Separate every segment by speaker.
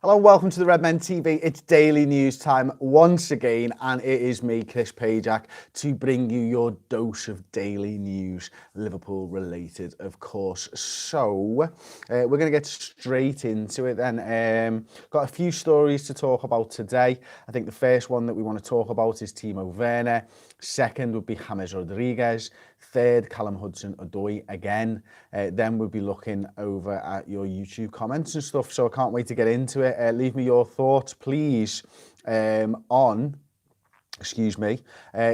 Speaker 1: Hello and welcome to the Redmen TV. It's daily news time once again, and it is me, Chris Pajak, to bring you your dose of daily news, Liverpool related, of course. So, we're going to get straight into it then. Got a few stories to talk about today. I think the first one that we want to talk about is Timo Werner. Second would be James Rodriguez. Third, Callum Hudson-Odoi again. Then we'll be looking over at your YouTube comments and stuff. So I can't wait to get into it. Leave me your thoughts, please, on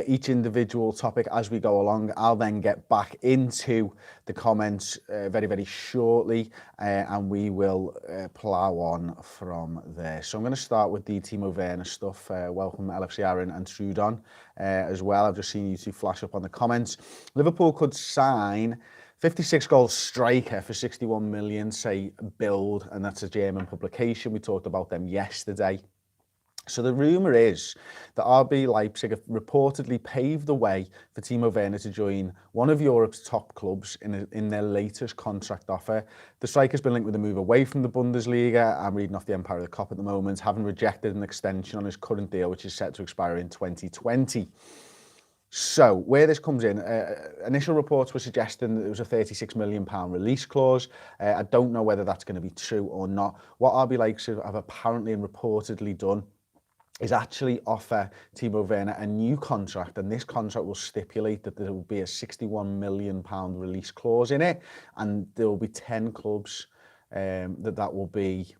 Speaker 1: each individual topic as we go along. I'll then get back into the comments very, very shortly, and we will plough on from there. So I'm going to start with the Timo Werner stuff. Welcome LFC Aaron and Trudon as well. I've just seen you two flash up on the comments. Liverpool could sign 56-goal striker for 61 million, say Bild, and that's a German publication. We talked about them yesterday. So the rumour is that RB Leipzig have reportedly paved the way for Timo Werner to join one of Europe's top clubs in their latest contract offer. The striker's been linked with a move away from the Bundesliga. I'm reading off the Empire of the Cop at the moment, having rejected an extension on his current deal, which is set to expire in 2020. So, where this comes in, initial reports were suggesting that there was a £36 million release clause. I don't know whether that's going to be true or not. What RB Leipzig have apparently and reportedly done is actually offer Timo Werner a new contract, and this contract will stipulate that there will be a £61 million release clause in it, and there will be 10 clubs that will be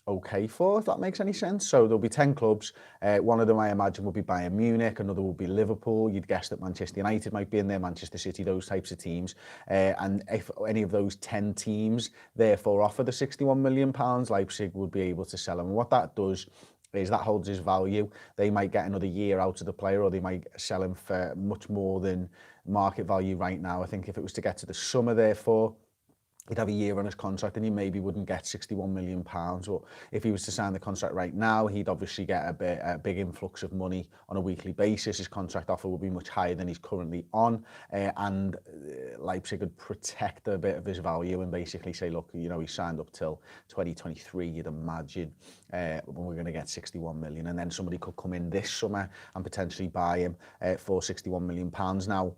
Speaker 1: okay for, if that makes any sense. So there'll be 10 clubs. One of them, I imagine, will be Bayern Munich. Another will be Liverpool. You'd guess that Manchester United might be in there, Manchester City, those types of teams. And if any of those 10 teams therefore offer the £61 million, Leipzig would be able to sell him. And what that does is that holds his value. They might get another year out of the player, or they might sell him for much more than market value right now. I think if it was to get to the summer, therefore, he'd have a year on his contract and he maybe wouldn't get £61 million. Or if he was to sign the contract right now, he'd obviously get a big influx of money on a weekly basis. His contract offer would be much higher than he's currently on. And Leipzig could protect a bit of his value and basically say, look, you know, he signed up till 2023, you'd imagine, when we're going to get 61 million. And then somebody could come in this summer and potentially buy him for £61 million. Now,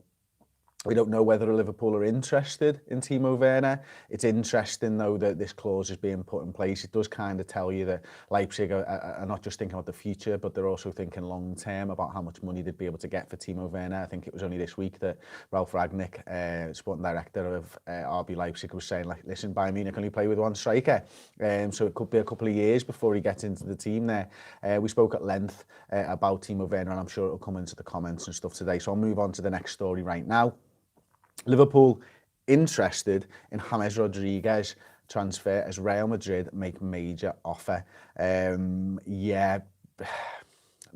Speaker 1: we don't know whether Liverpool are interested in Timo Werner. It's interesting, though, that this clause is being put in place. It does kind of tell you that Leipzig are not just thinking about the future, but they're also thinking long-term about how much money they'd be able to get for Timo Werner. I think it was only this week that Ralf Rangnick, sporting director of RB Leipzig, was saying, like, listen, Bayern Munich only play with one striker. So it could be a couple of years before he gets into the team there. We spoke at length about Timo Werner, and I'm sure it'll come into the comments and stuff today. So I'll move on to the next story right now. Liverpool interested in James Rodriguez transfer as Real Madrid make major offer.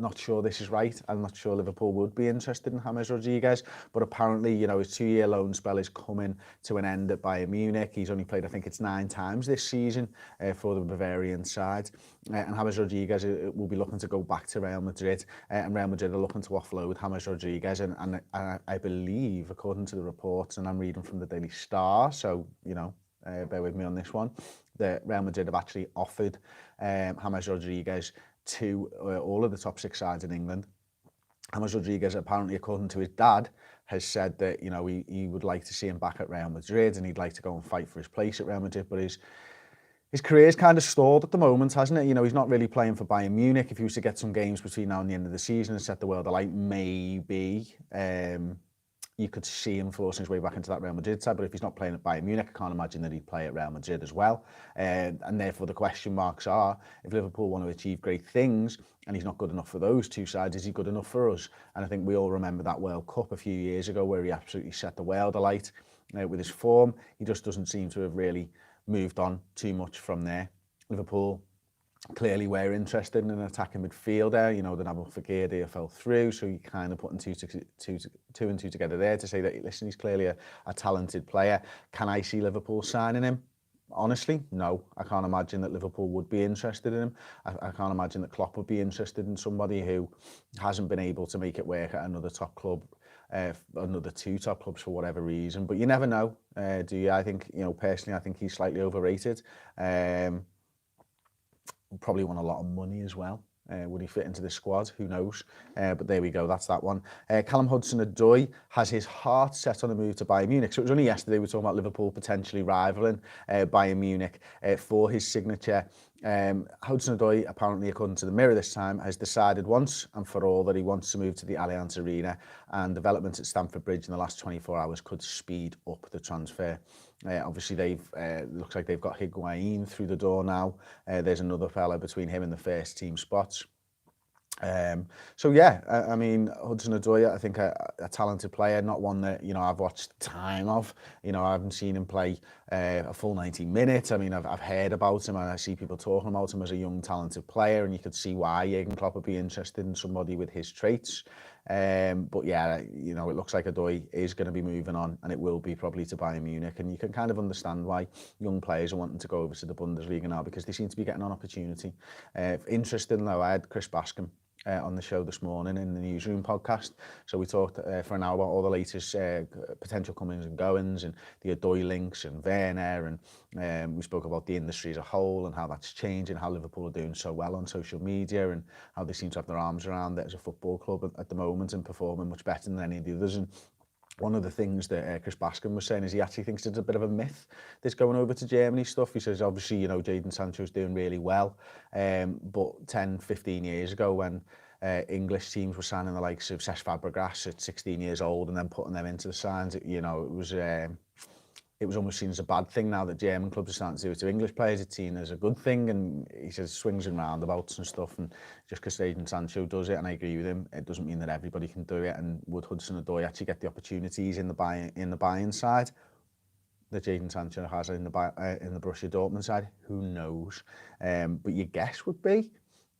Speaker 1: Not sure this is right. I'm not sure Liverpool would be interested in James Rodriguez, but apparently, you know, his 2-year loan spell is coming to an end at Bayern Munich. He's only played, I think it's 9 times this season for the Bavarian side. And James Rodriguez will be looking to go back to Real Madrid, and Real Madrid are looking to offload James Rodriguez. And I believe, according to the reports, and I'm reading from the Daily Star, so, you know, bear with me on this one, that Real Madrid have actually offered James Rodriguez to all of the top 6 sides in England. James Rodriguez, apparently, according to his dad, has said that, you know, he would like to see him back at Real Madrid and he'd like to go and fight for his place at Real Madrid, but his career's kind of stalled at the moment, hasn't it? You know, he's not really playing for Bayern Munich. If he was to get some games between now and the end of the season and set the world alight, maybe you could see him forcing his way back into that Real Madrid side, but if he's not playing at Bayern Munich, I can't imagine that he'd play at Real Madrid as well. And therefore the question marks are, if Liverpool want to achieve great things and he's not good enough for those 2 sides, is he good enough for us? And I think we all remember that World Cup a few years ago where he absolutely set the world alight with his form. He just doesn't seem to have really moved on too much from there. Liverpool clearly we're interested in an attacking midfielder. You know, the Nabil Fekir deal fell through, so you kind of putting two and two together there to say that, listen, he's clearly a talented player. Can I see Liverpool signing him? Honestly, no. I can't imagine that Liverpool would be interested in him. I can't imagine that Klopp would be interested in somebody who hasn't been able to make it work at another top club, another 2 top clubs for whatever reason. But you never know, do you? I think, you know, personally, I think he's slightly overrated. probably won a lot of money as well. Would he fit into the squad? Who knows? But there we go, that's that one. Callum Hudson-Odoi has his heart set on a move to Bayern Munich. So it was only yesterday we were talking about Liverpool potentially rivaling Bayern Munich for his signature. Hudson-Odoi, apparently according to the Mirror this time, has decided once and for all that he wants to move to the Allianz Arena, and developments at Stamford Bridge in the last 24 hours could speed up the transfer. Obviously, looks like they've got Higuain through the door now. There's another fella between him and the first team spots. So yeah, I mean, Hudson-Odoi, I think a talented player, not one that, you know, I've watched time of. You know, I haven't seen him play a full 90 minutes. I mean, I've heard about him and I see people talking about him as a young, talented player, and you could see why Jurgen Klopp would be interested in somebody with his traits. But yeah, you know, it looks like Odoi is going to be moving on, and it will be probably to Bayern Munich, and you can kind of understand why young players are wanting to go over to the Bundesliga now, because they seem to be getting an opportunity. Interesting though, I had Chris Bascom on the show this morning in the Newsroom podcast. So we talked for an hour about all the latest potential comings and goings, and the Odoi links and Werner, and we spoke about the industry as a whole and how that's changing, how Liverpool are doing so well on social media, and how they seem to have their arms around it as a football club at the moment and performing much better than any of the others. And one of the things that Chris Bascom was saying is he actually thinks it's a bit of a myth, this going over to Germany stuff. He says, obviously, you know, Jadon Sancho's doing really well. But 10, 15 years ago when English teams were signing the likes of Cesc Fabregas at 16 years old and then putting them into the signs, you know, it was almost seen as a bad thing. Now that German clubs are starting to do it to English players, it's seen as a good thing. And he says swings and roundabouts and stuff. And just because Jadon Sancho does it, and I agree with him, it doesn't mean that everybody can do it. And would Hudson-Odoi actually get the opportunities in the Bayern side that Jadon Sancho has in the Borussia Dortmund side? Who knows? But your guess would be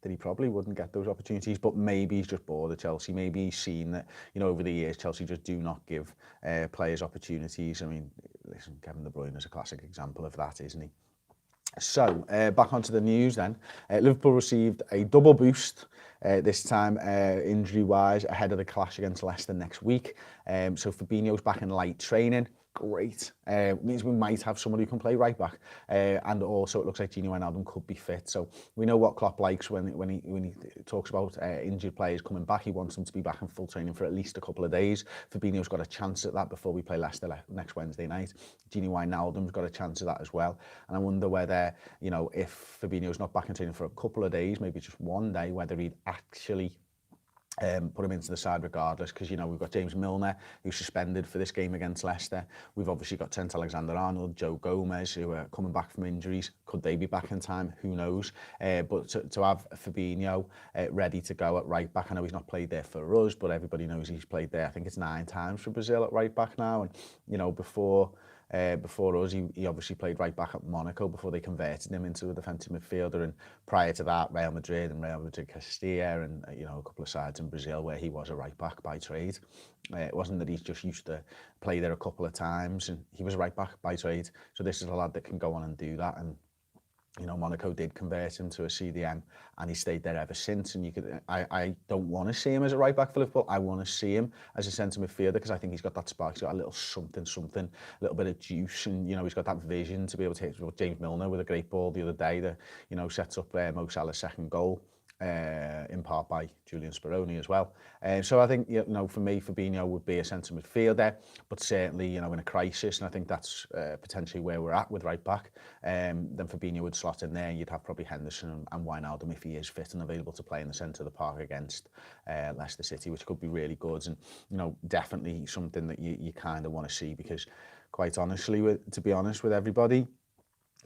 Speaker 1: that he probably wouldn't get those opportunities, but maybe he's just bored of Chelsea. Maybe he's seen that, you know, over the years, Chelsea just do not give players opportunities. I mean, listen, Kevin De Bruyne is a classic example of that, isn't he? So, back onto the news then. Liverpool received a double boost this time, injury-wise, ahead of the clash against Leicester next week. So Fabinho's back in light training. Great. Means we might have somebody who can play right back. And also it looks like Timo Werner could be fit. So we know what Klopp likes when he talks about injured players coming back. He wants them to be back in full training for at least a couple of days. Fabinho's got a chance at that before we play Leicester next Wednesday night. Timo Wijnaldum's got a chance at that as well. And I wonder whether, you know, if Fabinho's not back in training for a couple of days, maybe just one day, whether he'd actually put him into the side regardless, because, you know, we've got James Milner, who's suspended for this game against Leicester. We've obviously got Trent Alexander-Arnold, Joe Gomez, who are coming back from injuries. Could they be back in time? Who knows? But to have Fabinho ready to go at right back, I know he's not played there for us, but everybody knows he's played there. I think it's 9 times for Brazil at right back now. And, you know, before us, he obviously played right back at Monaco before they converted him into a defensive midfielder, and prior to that, Real Madrid and Real Madrid Castilla, and you know, a couple of sides in Brazil where he was a right back by trade. It wasn't that he's just used to play there a couple of times, and he was a right back by trade. So this is a lad that can go on and do that. And you know, Monaco did convert him to a CDM, and he stayed there ever since. And I don't want to see him as a right back for Liverpool. I want to see him as a centre midfielder, because I think he's got that spark. He's got a little something, a little bit of juice, and you know, he's got that vision to be able to hit. James Milner with a great ball the other day that, you know, sets up Mo Salah's second goal. In part by Julian Speroni as well. So I think, you know, for me, Fabinho would be a centre midfielder, but certainly, you know, in a crisis, and I think that's potentially where we're at with right back, then Fabinho would slot in there. You'd have probably Henderson and Wijnaldum if he is fit and available to play in the centre of the park against Leicester City, which could be really good, and, you know, definitely something that you kind of want to see, because quite honestly, to be honest with everybody,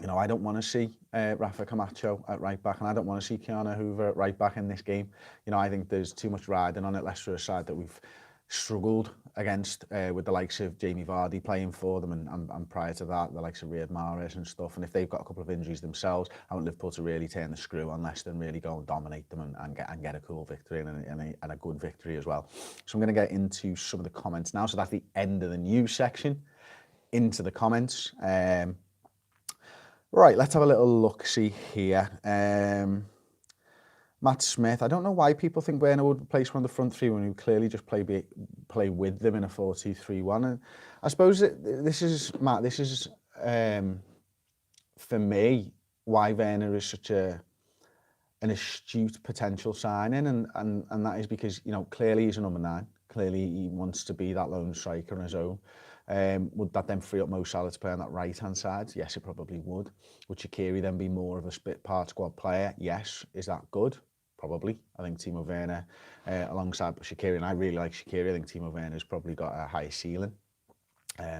Speaker 1: you know, I don't want to see Rafa Camacho at right back, and I don't want to see Keanu Hoover at right back in this game. You know, I think there's too much riding on it. Leicester, a side that we've struggled against with the likes of Jamie Vardy playing for them, and prior to that, the likes of Riyad Mahrez and stuff. And if they've got a couple of injuries themselves, I want Liverpool to really turn the screw on Leicester and really go and dominate them and get a cool victory and a good victory as well. So I'm going to get into some of the comments now. So that's the end of the news section. Into the comments. Right, let's have a little look-see here. Matt Smith, I don't know why people think Werner would replace one of the front three when we clearly just play with them in a 4-2-3-1. And I suppose this is, Matt, for me, why Werner is such a an astute potential signing, and that is because, you know, clearly he's a number 9. Clearly he wants to be that lone striker on his own. Would that then free up Mo Salah to play on that right-hand side? Yes, it probably would. Would Shaqiri then be more of a split part squad player? Yes. Is that good? Probably. I think Timo Werner, alongside Shaqiri, and I really like Shaqiri, I think Timo Werner's probably got a higher ceiling.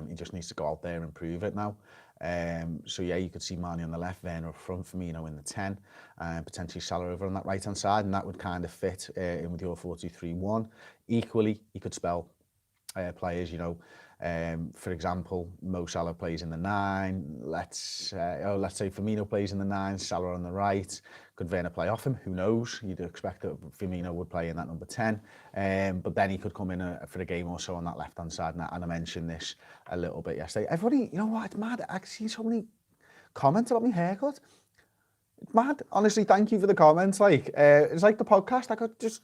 Speaker 1: He just needs to go out there and prove it now. So yeah, you could see Mane on the left, Werner up front, Firmino in the 10, and potentially Salah over on that right-hand side, and that would kind of fit in with your 4-2-3-1. Equally, you could spell players, you know, for example, Mo Salah plays in the 9. Let's say Firmino plays in the 9, Salah on the right. Could Werner play off him? Who knows? You'd expect that Firmino would play in that number 10. But then he could come in for a game or so on that left-hand side. And I mentioned this a little bit yesterday. Everybody, you know what? It's mad. I see so many comments about my haircut. It's mad. Honestly, thank you for the comments. Like, it's like the podcast. I got just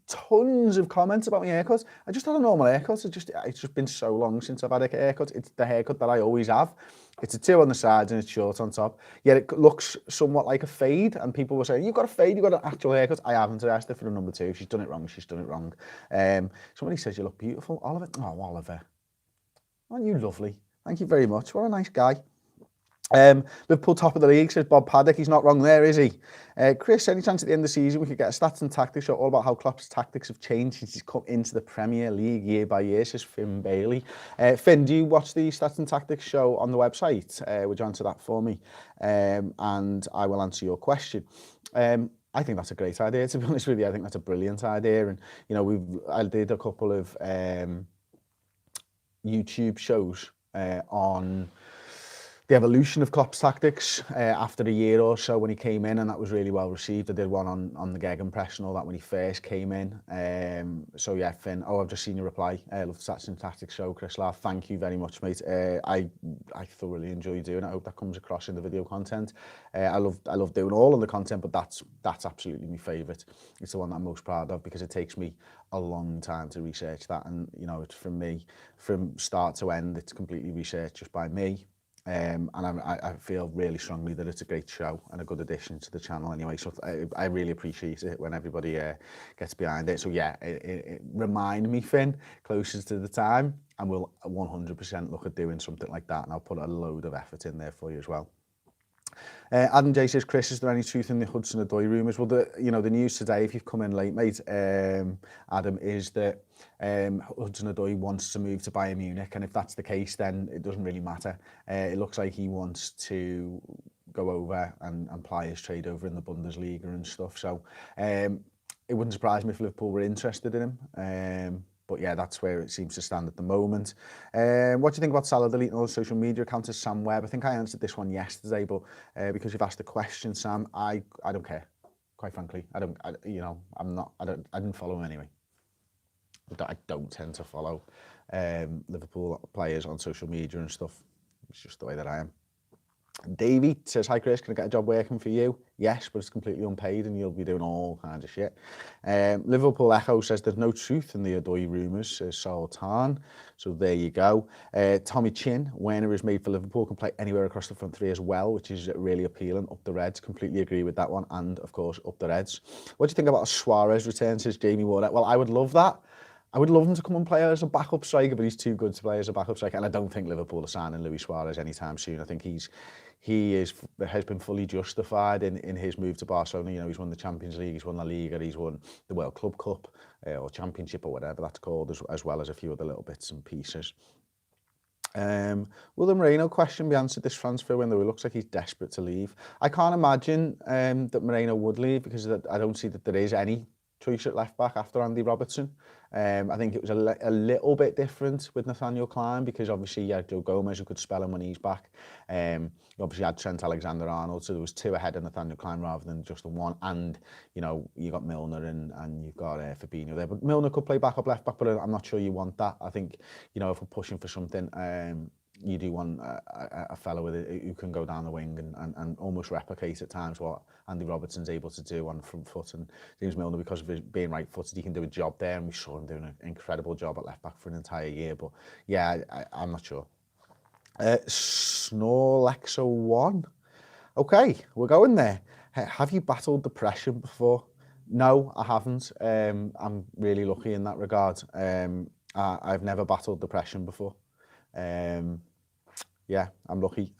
Speaker 1: tons of comments about my haircut. I just had a normal haircut. It's just been so long since I've had a haircut. It's the haircut that I always have. It's a 2 on the sides and it's short on top. Yet it looks somewhat like a fade, and people were saying, you've got a fade, you've got an actual haircut. I haven't. I asked her for a number 2. She's done it wrong. Somebody says you look beautiful. Oliver. Oh, Oliver. Aren't you lovely? Thank you very much. What a nice guy. Liverpool top of the league, says Bob Pajak. He's not wrong there, is he? Chris, any chance at the end of the season we could get a stats and tactics show all about how Klopp's tactics have changed since he's come into the Premier League year by year, says Finn Bailey. Finn, do you watch the stats and tactics show on the website? Would you answer that for me? And I will answer your question. I think that's a great idea, to be honest with you. I think that's a brilliant idea. And, you know, I did a couple of YouTube shows on the evolution of Klopp's tactics after a year or so when he came in, and that was really well received. I did one on the Gegenpress and all that when he first came in. So yeah, Finn, I've just seen your reply. Love the Stats and Tactics show, Chris Laugh. Thank you very much, mate. I thoroughly enjoy doing it. I hope that comes across in the video content. I love doing all of the content, but that's absolutely my favourite. It's the one that I'm most proud of because it takes me a long time to research that, and you know, it's from me, from start to end. It's completely researched just by me. And I feel really strongly that it's a great show and a good addition to the channel anyway, so I really appreciate it when everybody gets behind it. So yeah, remind me, Finn, closer to the time, and we'll 100% look at doing something like that, and I'll put a load of effort in there for you as well. Adam J says, Chris, is there any truth in the Hudson-Odoi rumours? Well, the news today, if you've come in late, mate, Adam, is that Hudson-Odoi wants to move to Bayern Munich, and if that's the case, then it doesn't really matter. It looks like he wants to go over and ply his trade over in the Bundesliga and stuff. So it wouldn't surprise me if Liverpool were interested in him. But yeah, that's where it seems to stand at the moment. What do you think about Salah deleting all his social media accounts as Sam Webb? I think I answered this one yesterday, but because you've asked the question, Sam, I don't care. Quite frankly, I didn't follow him anyway. I don't tend to follow Liverpool players on social media and stuff. It's just the way that I am. Davey says, hi Chris, can I get a job working for you? Yes, but it's completely unpaid and you'll be doing all kinds of shit. Liverpool Echo says there's no truth in the Odoi rumours, says Sultan. So there you go. Tommy Chin, Werner is made for Liverpool, can play anywhere across the front three as well, which is really appealing. Up the Reds, completely agree with that one. And of course, up the Reds. What do you think about a Suarez return, says Jamie Warner? Well, I would love that. I would love him to come and play as a backup striker, but he's too good to play as a backup striker. And I don't think Liverpool are signing Luis Suarez anytime soon. I think he has been fully justified in his move to Barcelona. You know, he's won the Champions League, he's won La Liga, he's won the World Club Cup or Championship or whatever that's called, as well as a few other little bits and pieces. Will the Moreno question be answered this transfer window? It looks like he's desperate to leave. I can't imagine that Moreno would leave because I don't see that there is any choice at left back after Andy Robertson. I think it was a little bit different with Nathaniel Klein because obviously you had Joe Gomez who could spell him when he's back. You obviously had Trent Alexander-Arnold, so there was 2 ahead of Nathaniel Klein rather than just the 1. And you know, you got Milner and you've got Fabinho there, but Milner could play back up left back, but I'm not sure you want that. I think, you know, if we're pushing for something, you do want a fellow with it who can go down the wing and almost replicate at times what Andy Robertson's able to do on front foot. And James Milner, because of his being right-footed, he can do a job there, and we saw him doing an incredible job at left-back for an entire year. But yeah, I'm not sure. Snorlexo1. Okay, we're going there. Have you battled depression before? No, I haven't. I'm really lucky in that regard. I've never battled depression before. Um, yeah, I'm lucky.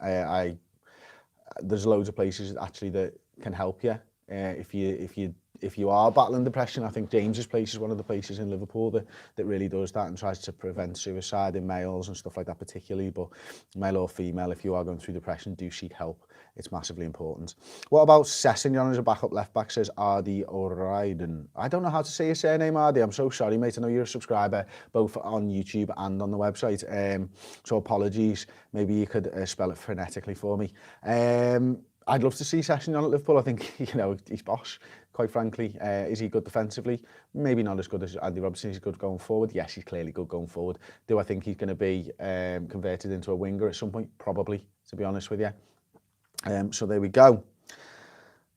Speaker 1: There's loads of places actually that can help you if you are battling depression. I think James's place is one of the places in Liverpool that really does that and tries to prevent suicide in males and stuff like that particularly. But male or female, if you are going through depression, do seek help. It's massively important. What about Sessignon as a backup left back, says RD O'Riordan. I don't know how to say your surname, RD. I'm so sorry, mate. I know you're a subscriber both on YouTube and on the website. So apologies. Maybe you could spell it phonetically for me. I'd love to see Sessignon at Liverpool. I think, you know, he's boss, quite frankly. Is he good defensively? Maybe not as good as Andy Robertson. He's good going forward. Yes, he's clearly good going forward. Do I think he's going to be converted into a winger at some point? Probably, to be honest with you. So there we go.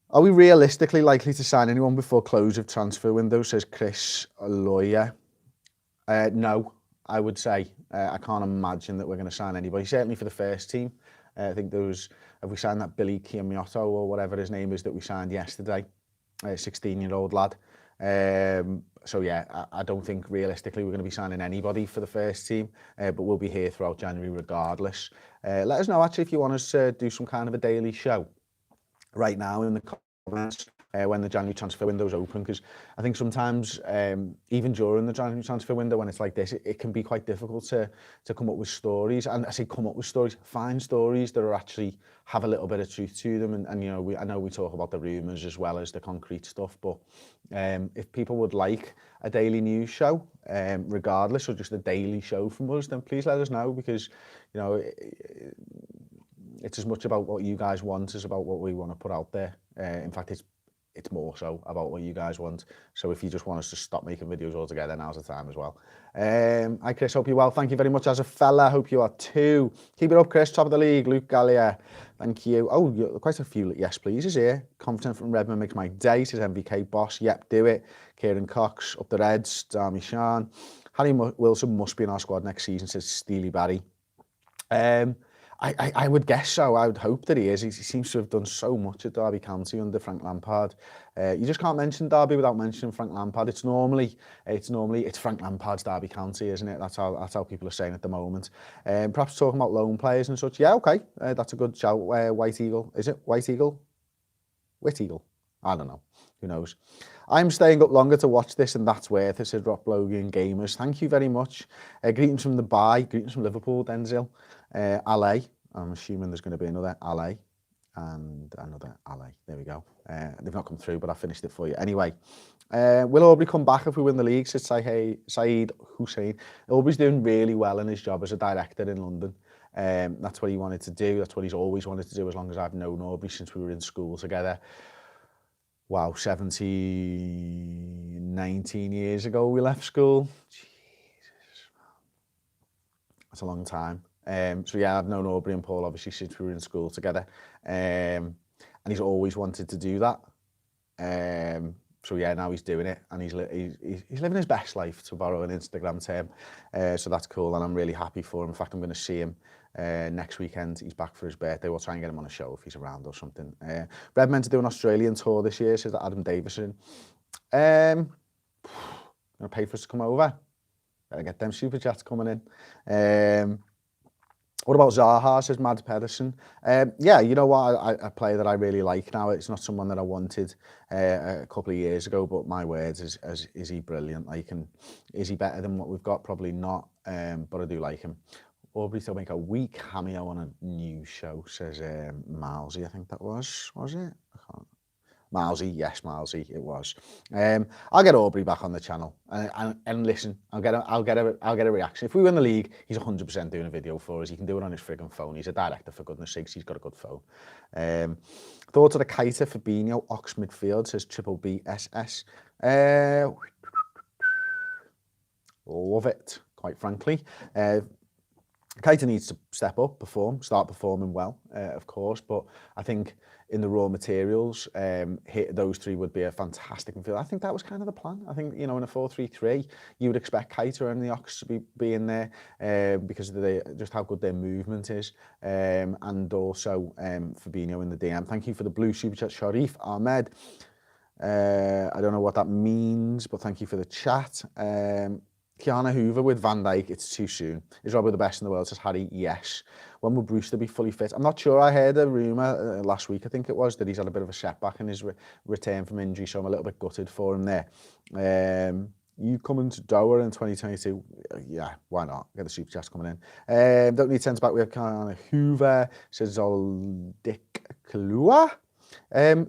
Speaker 1: Are we realistically likely to sign anyone before close of transfer window, says Chris Lawyer? No, I would say. I can't imagine that we're going to sign anybody, certainly for the first team. I think have we signed that Billy Kiamiotto or whatever his name is that we signed yesterday, 16-year-old lad. So yeah, I don't think realistically we're going to be signing anybody for the first team, but we'll be here throughout January regardless. Let us know actually if you want us to do some kind of a daily show right now in the comments when the January transfer window is open, because I think sometimes even during the January transfer window when it's like this, it can be quite difficult to come up with stories. And I say come up with stories, find stories that are actually have a little bit of truth to them. And you know, I know we talk about the rumours as well as the concrete stuff, but if people would like a daily news show, regardless, or just a daily show from us, then please let us know, because you know it's as much about what you guys want as about what we want to put out there. In fact, it's more so about what you guys want. So if you just want us to stop making videos altogether, now's the time as well. Hi Chris, hope you're well. Thank you very much as a fella. Hope you are too. Keep it up, Chris. Top of the league. Luke Gallier. Thank you. Oh, quite a few yes pleases here. Confident from Redmen makes my day, says MVK boss. Yep, do it. Kieran Cox, up the Reds. Darmy Shan. Harry Wilson must be in our squad next season, says Steely Barry. I would guess so. I would hope that he is. He seems to have done so much at Derby County under Frank Lampard. You just can't mention Derby without mentioning Frank Lampard. It's Frank Lampard's Derby County, isn't it? That's how people are saying at the moment. Perhaps talking about loan players and such. Yeah, okay. That's a good shout. White Eagle. Is it White Eagle? White Eagle. I don't know. Who knows? I'm staying up longer to watch this, and that's worth it, said Rock Logan Gamers. Thank you very much. Greetings from Dubai. Greetings from Liverpool, Denzel. LA. I'm assuming there's going to be another LA and another LA. There we go. They've not come through, but I finished it for you. Anyway, will Aubrey come back if we win the league, said Saeed Hussein. Aubrey's doing really well in his job as a director in London. That's what he wanted to do. That's what he's always wanted to do as long as I've known Aubrey, since we were in school together. Wow, 19 years ago we left school. Jesus. That's a long time. So yeah, I've known Aubrey and Paul obviously since we were in school together. And he's always wanted to do that. So yeah, now he's doing it, and he's living his best life, to borrow an Instagram term. So that's cool, and I'm really happy for him. In fact, I'm going to see him next weekend. He's back for his birthday. We'll try and get him on a show if he's around or something. Redmen to do an Australian tour this year, says Adam Davison. Gonna pay for us to come over. Better get them super chats coming in. What about Zaha, says Mads Pedersen? Yeah, you know what, a player that I really like now. It's not someone that I wanted a couple of years ago, but my words, is he brilliant? Like, and is he better than what we've got? Probably not, but I do like him. Aubrey to make a weak cameo on a news show, says Malsey, I think that was it? I can't. Malsey, yes, Malsey, it was. I'll get Aubrey back on the channel, and listen, I'll get a reaction. If we win the league, he's 100% doing a video for us. He can do it on his friggin' phone. He's a director, for goodness sakes. He's got a good phone. Thoughts of the Keita Fabinho Ox midfield, says Triple BSS. Love it, quite frankly. Keita needs to step up, start performing well, of course, but I think in the raw materials, those three would be a fantastic midfield. I think that was kind of the plan. I think, in a 4-3-3, you would expect Keita and the Ox to be in there because of just how good their movement is, and also Fabinho in the DM. Thank you for the blue super chat, Sharif Ahmed. I don't know what that means, but thank you for the chat. Kiana Hoover with Van Dijk, it's too soon. Is Rob the best in the world, says Harry? Yes. When will Brewster be fully fit? I'm not sure. I heard a rumour last week, I think it was, that he's had a bit of a setback in his return from injury, so I'm a little bit gutted for him there. You coming to Dover in 2022? Yeah, why not? Get the super chats coming in. Don't need centre back. We have Kiana Hoover, says Zoldik Klua.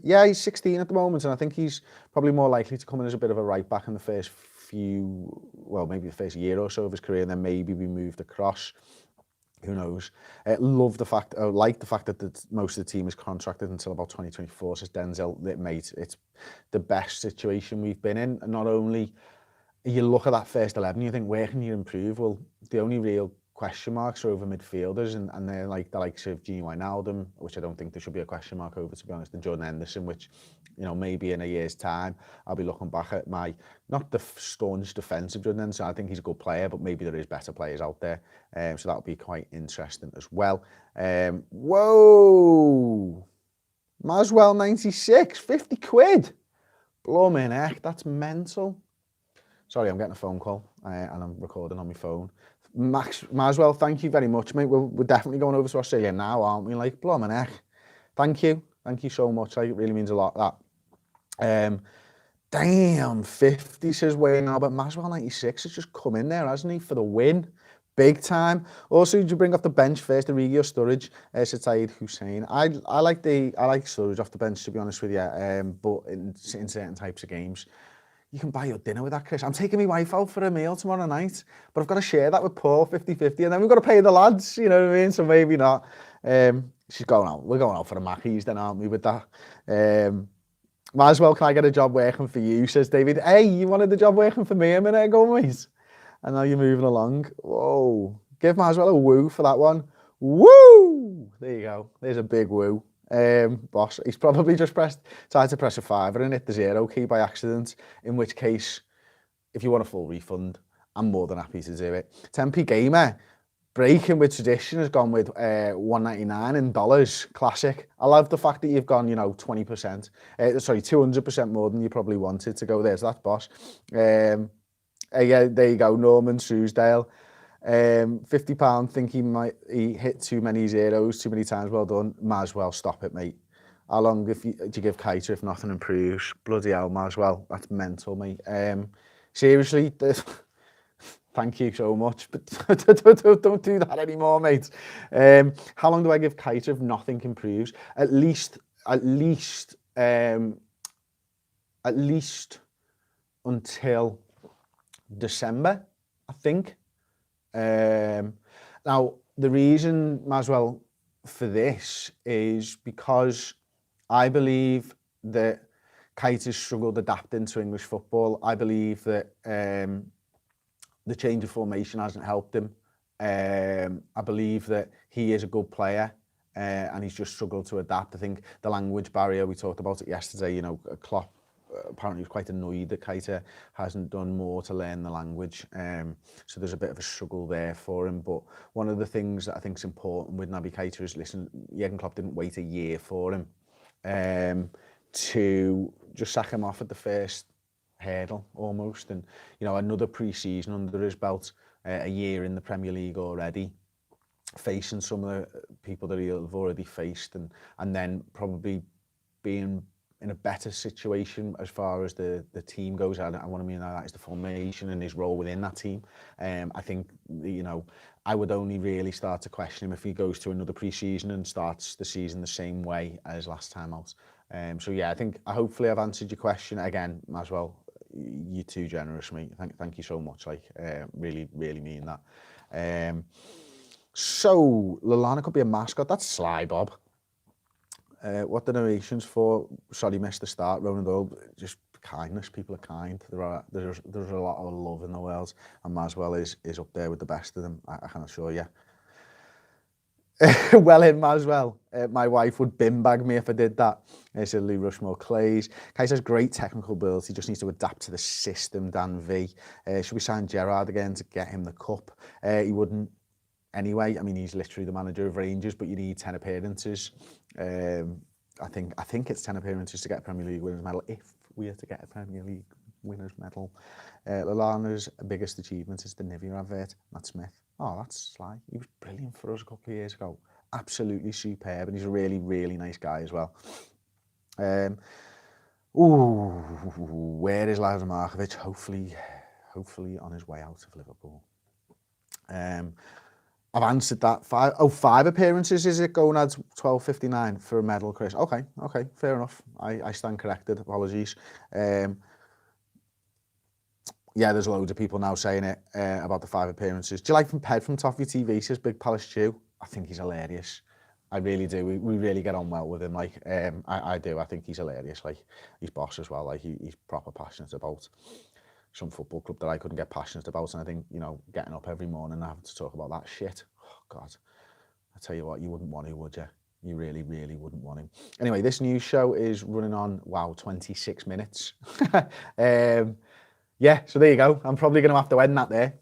Speaker 1: Yeah, he's 16 at the moment, and I think he's probably more likely to come in as a bit of a right back in the first maybe the first year or so of his career, and then maybe be moved across. Who knows? Like the fact that most of the team is contracted until about 2024, says Denzel. Mate, it's the best situation we've been in. And not only you look at that first 11, you think, where can you improve? Well, the only real question marks are over midfielders, and they're like the likes of Pajak Wijnaldum, which I don't think there should be a question mark over, to be honest, and Jordan Henderson, which, maybe in a year's time, I'll be looking back at not the staunch defensive Jordan Henderson. I think he's a good player, but maybe there is better players out there. So that'll be quite interesting as well. Whoa! Maswell 96, 50 quid. Blooming heck, that's mental. Sorry, I'm getting a phone call and I'm recording on my phone. Maswell, thank you very much, mate. We're definitely going over to Australia now, aren't we? Like, blooming heck. Thank you so much. Like, it really means a lot, that. Damn, 50, says Wayne Albert. Maswell 96 has just come in there, hasn't he, for the win? Big time. Also, did you bring off the bench first, Origi or Sturridge? Said Saeed Hussein. I like Sturridge off the bench, to be honest with you, but in certain types of games. You can buy your dinner with that, Chris. I'm taking my wife out for a meal tomorrow night, but I've got to share that with Paul, 50-50, and then we've got to pay the lads, you know what I mean? So maybe not. She's going out. We're going out for the Mackies then, aren't we, with that? Might as well, can I get a job working for you, says David. Hey, you wanted the job working for me a minute ago, mate? And now you're moving along. Whoa. Give Maswell a woo for that one. Woo! There you go. There's a big woo. Boss, he's probably just tried to press a 5 and hit the 0 key by accident, in which case, if you want a full refund, I'm more than happy to do it. 10p Gamer, breaking with tradition, has gone with $1.99 in dollars. Classic. I love the fact that you've gone, 20%, 200% more than you probably wanted to go there. So that's boss. Yeah, there you go, Norman Truesdale. £50, think he hit too many zeros too many times. Well done. Might as well stop it, mate. How long do you give Keita if nothing improves? Bloody hell, might as well. That's mental, mate. Seriously, thank you so much, but don't do that anymore, mate. How long do I give Keita if nothing improves? At least until December, I think. Now, the reason, Maswell, for this is because I believe that Keita's struggled adapting to English football. I believe that the change of formation hasn't helped him. I believe that he is a good player and he's just struggled to adapt. I think the language barrier, we talked about it yesterday, Klopp apparently was quite annoyed that Keita hasn't done more to learn the language. So there's a bit of a struggle there for him. But one of the things that I think is important with Naby Keita is, listen, Jurgen Klopp didn't wait a year for him to just sack him off at the first hurdle almost. And, another pre-season under his belt, a year in the Premier League already, facing some of the people that he'll have already faced, and then probably being in a better situation as far as the team goes. I want to mean that is the formation and his role within that team. I think, I would only really start to question him if he goes to another pre-season and starts the season the same way as last time out. So yeah, hopefully I've answered your question. Again, Maswell, you're too generous, mate. Thank you so much. Really, really mean that. So Lallana could be a mascot. That's Sly Bob. What the narrations for? Sorry, missed the start. Ronan Doyle, just kindness. People are kind. There's a lot of love in the world, and Maswell is up there with the best of them. I can assure you. Well in as well. My wife would bin bag me if I did that. Said Lou Rushmore Clays. Kai says great technical ability, just needs to adapt to the system, Dan V. Should we sign Gerrard again to get him the cup? He wouldn't anyway. I mean, he's literally the manager of Rangers, but you need 10 appearances. I think it's 10 appearances to get a Premier League winners medal, if we are to get a Premier League winners medal. Lallana's biggest achievement is the Nivea advert, Matt Smith. Oh, that's sly. He was brilliant for us a couple of years ago. Absolutely superb, and he's a really, really nice guy as well. Where is Lazar Markovic? Hopefully on his way out of Liverpool. I've answered that. 5 appearances, is it? Gonad's 12.59 for a medal, Chris. Okay, fair enough. I stand corrected. Apologies. Yeah, there's loads of people now saying it about the 5 appearances. Do you like Ped from Toffee TV? Says Big Palace Stew. I think he's hilarious. I really do. We really get on well with him. Like, I do. I think he's hilarious. Like, he's boss as well. Like, he's proper passionate about some football club that I couldn't get passionate about. And I think, you know, getting up every morning and having to talk about that shit. Oh, God. I tell you what, you wouldn't want to, would you? You really, really wouldn't want him. Anyway, this news show is running on, 26 minutes. Yeah, so there you go. I'm probably going to have to end that there.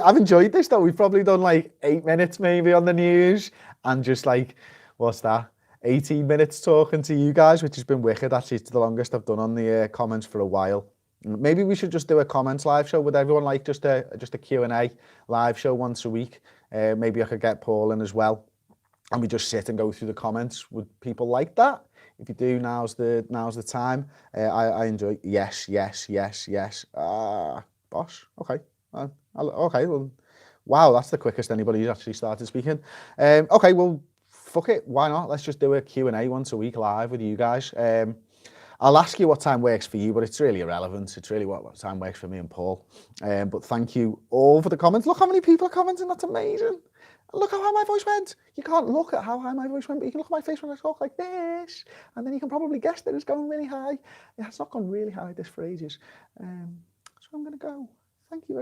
Speaker 1: I've enjoyed this though. We've probably done like 8 minutes maybe on the news and just like, what's that? 18 minutes talking to you guys, which has been wicked. Actually, it's the longest I've done on the comments for a while. Maybe we should just do a comments live show with everyone, like just a Q&A live show once a week. Maybe I could get Paul in as well. And we just sit and go through the comments. Would people like that? If you do, now's the time. I enjoy. Yes. Boss. Okay. Okay. Well, wow, that's the quickest anybody's actually started speaking. Okay. Well, fuck it. Why not? Let's just do a Q&A once a week live with you guys. I'll ask you what time works for you, but it's really irrelevant. It's really what time works for me and Paul. But thank you all for the comments. Look how many people are commenting. That's amazing. Look how high my voice went. You can't look at how high my voice went, but you can look at my face when I talk like this. And then you can probably guess that it's going really high. Yeah, it's not gone really high, this phrase is. So I'm going to go. Thank you very much.